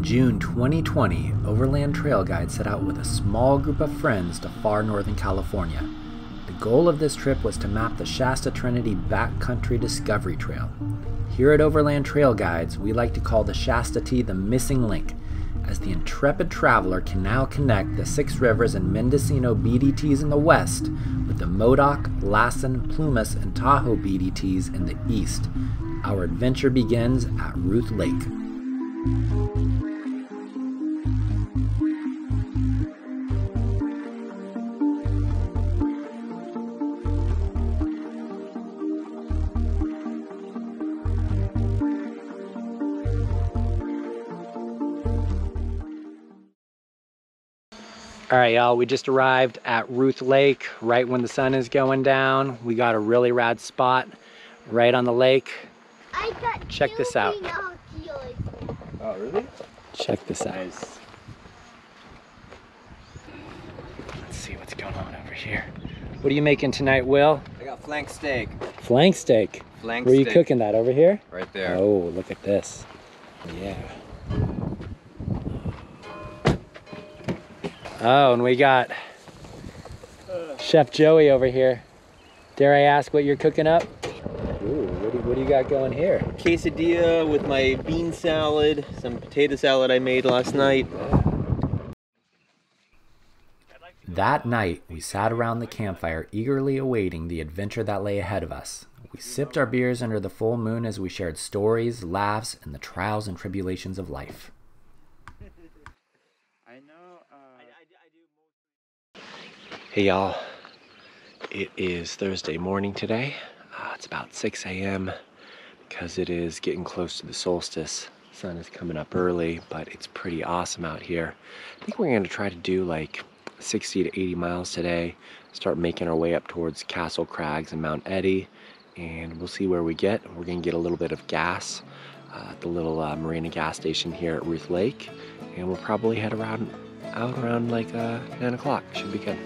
June 2020, Overland Trail Guides set out with a small group of friends to far northern California. The goal of this trip was to map the Shasta-Trinity Backcountry Discovery Trail. Here at Overland Trail Guides, we like to call the Shasta-T the missing link, as the intrepid traveler can now connect the Six Rivers and Mendocino BDTs in the west with the Modoc, Lassen, Plumas, and Tahoe BDTs in the east. Our adventure begins at Ruth Lake. All right, y'all, we just arrived at Ruth Lake right when the sun is going down. We got a really rad spot right on the lake. Check this out. Oh, really? Check this out. Nice. Let's see what's going on over here. What are you making tonight, Will? I got flank steak. Flank steak. Flank Where are you steak. cooking that? Over here? Right there. Oh, look at this. Yeah. Oh, and we got Chef Joey over here. Dare I ask what you're cooking up? Ooh, what do you got going here? Quesadilla with my bean salad, some potato salad I made last night. That night, we sat around the campfire eagerly awaiting the adventure that lay ahead of us. We sipped our beers under the full moon as we shared stories, laughs, and the trials and tribulations of life. Hey y'all, it is Thursday morning today. It's about 6 a.m. because it is getting close to the solstice. The sun is coming up early, but it's pretty awesome out here. I think we're going to try to do like 60 to 80 miles today, start making our way up towards Castle Crags and Mount Eddy, and we'll see where we get. We're going to get a little bit of gas at the little marina gas station here at Ruth Lake, and we'll probably head out around like 9 o'clock. Should be good.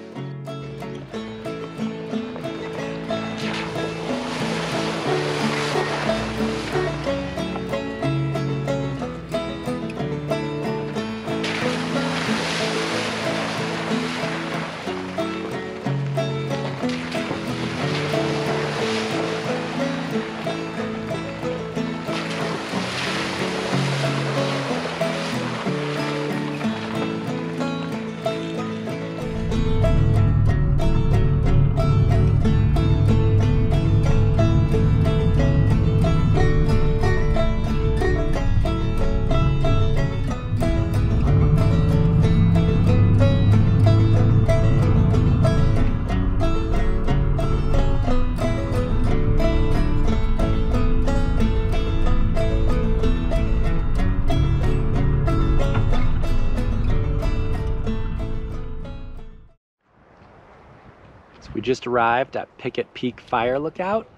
We just arrived at Picket Peak Fire Lookout.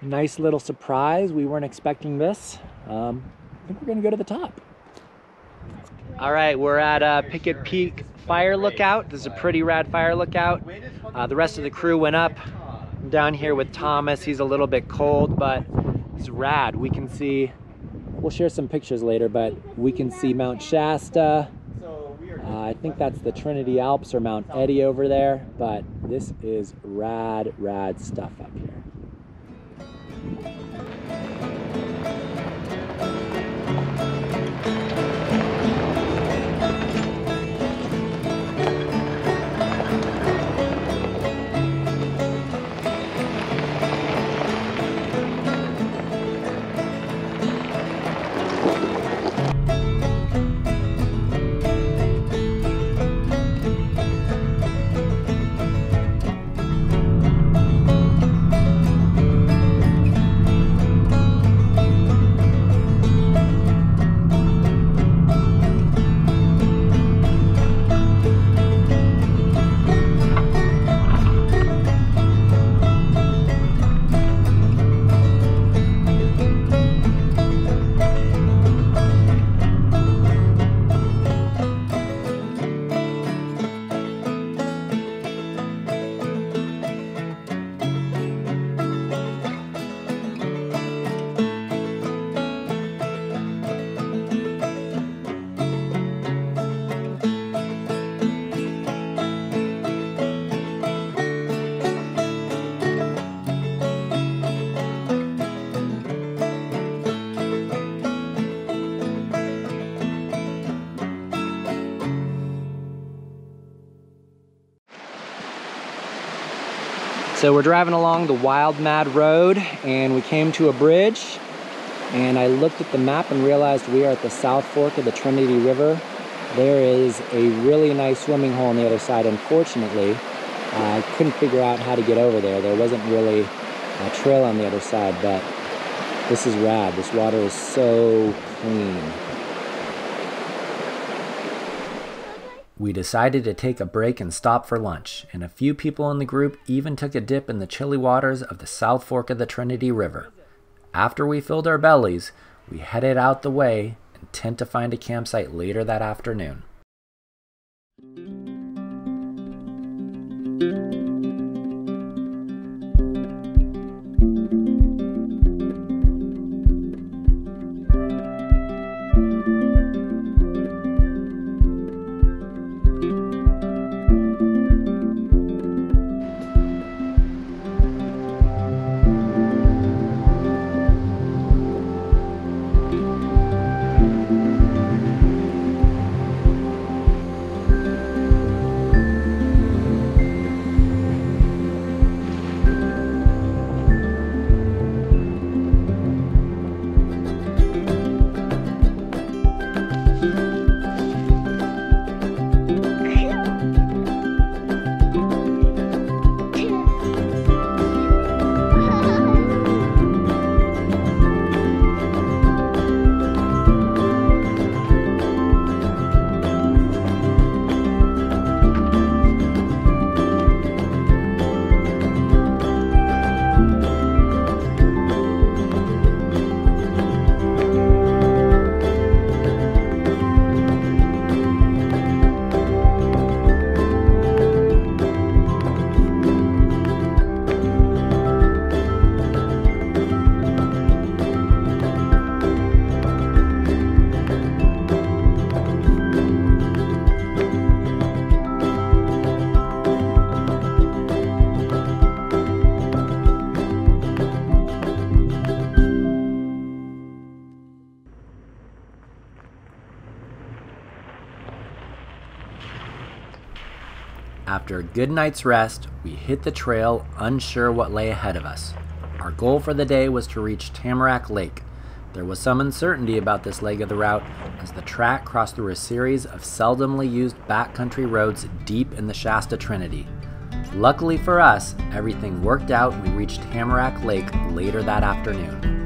Nice little surprise. We weren't expecting this. I think we're gonna go to the top. All right, we're at Picket Peak Fire Lookout. This is a pretty rad fire lookout. The rest of the crew went up. I'm down here with Thomas. He's a little bit cold, but it's rad. We can see, we'll share some pictures later, but we can see Mt Shasta. I think that's the Trinity Alps or Mount Eddy over there, but this is rad stuff up here. So we're driving along the Wild Mad Road and we came to a bridge, and I looked at the map and realized we are at the South Fork of the Trinity River. There is a really nice swimming hole on the other side. Unfortunately, I couldn't figure out how to get over there. There wasn't really a trail on the other side, but this is rad. This water is so clean. We decided to take a break and stop for lunch, and a few people in the group even took a dip in the chilly waters of the South Fork of the Trinity River. After we filled our bellies, we headed out the way, intent to find a campsite later that afternoon. After a good night's rest, we hit the trail, unsure what lay ahead of us. Our goal for the day was to reach Tamarack Lake. There was some uncertainty about this leg of the route, as the track crossed through a series of seldomly used backcountry roads deep in the Shasta-Trinity. Luckily for us, everything worked out and we reached Tamarack Lake later that afternoon.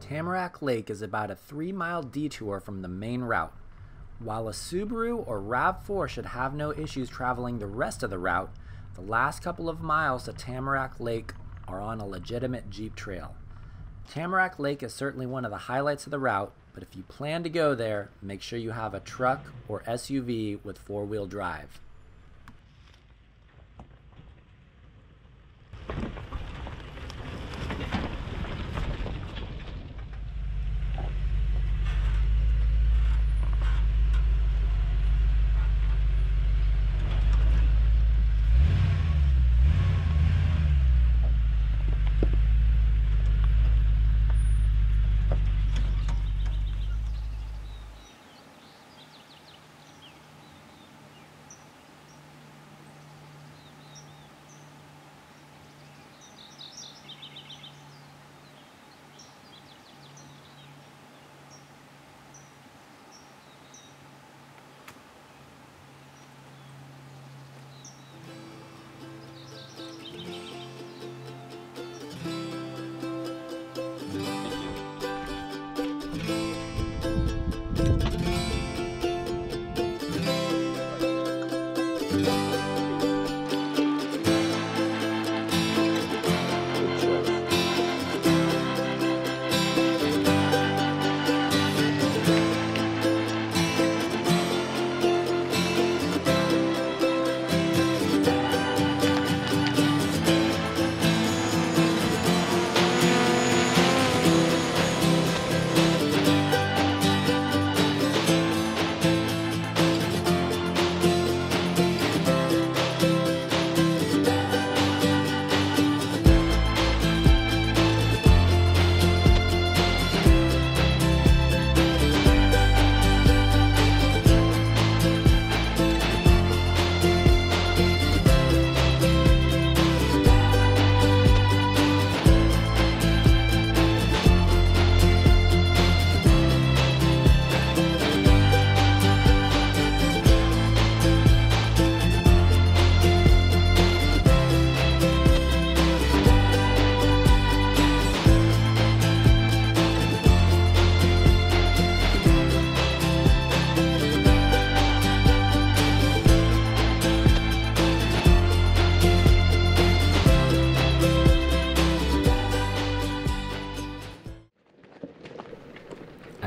Tamarack Lake is about a 3-mile detour from the main route. While a Subaru or RAV4 should have no issues traveling the rest of the route, the last couple of miles to Tamarack Lake are on a legitimate Jeep trail. Tamarack Lake is certainly one of the highlights of the route, but if you plan to go there, make sure you have a truck or SUV with 4-wheel drive.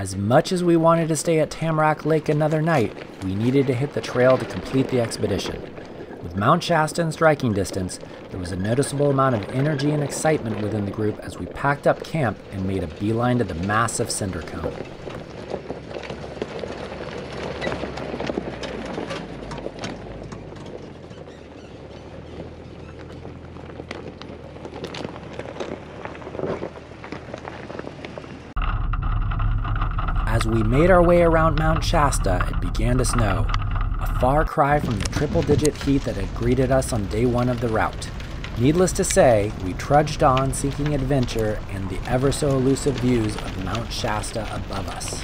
As much as we wanted to stay at Tamarack Lake another night, we needed to hit the trail to complete the expedition. With Mt Shasta in striking distance, there was a noticeable amount of energy and excitement within the group as we packed up camp and made a beeline to the massive cinder cone. As we made our way around Mt Shasta, it began to snow, a far cry from the triple-digit heat that had greeted us on day one of the route. Needless to say, we trudged on seeking adventure and the ever-so-elusive views of Mt Shasta above us.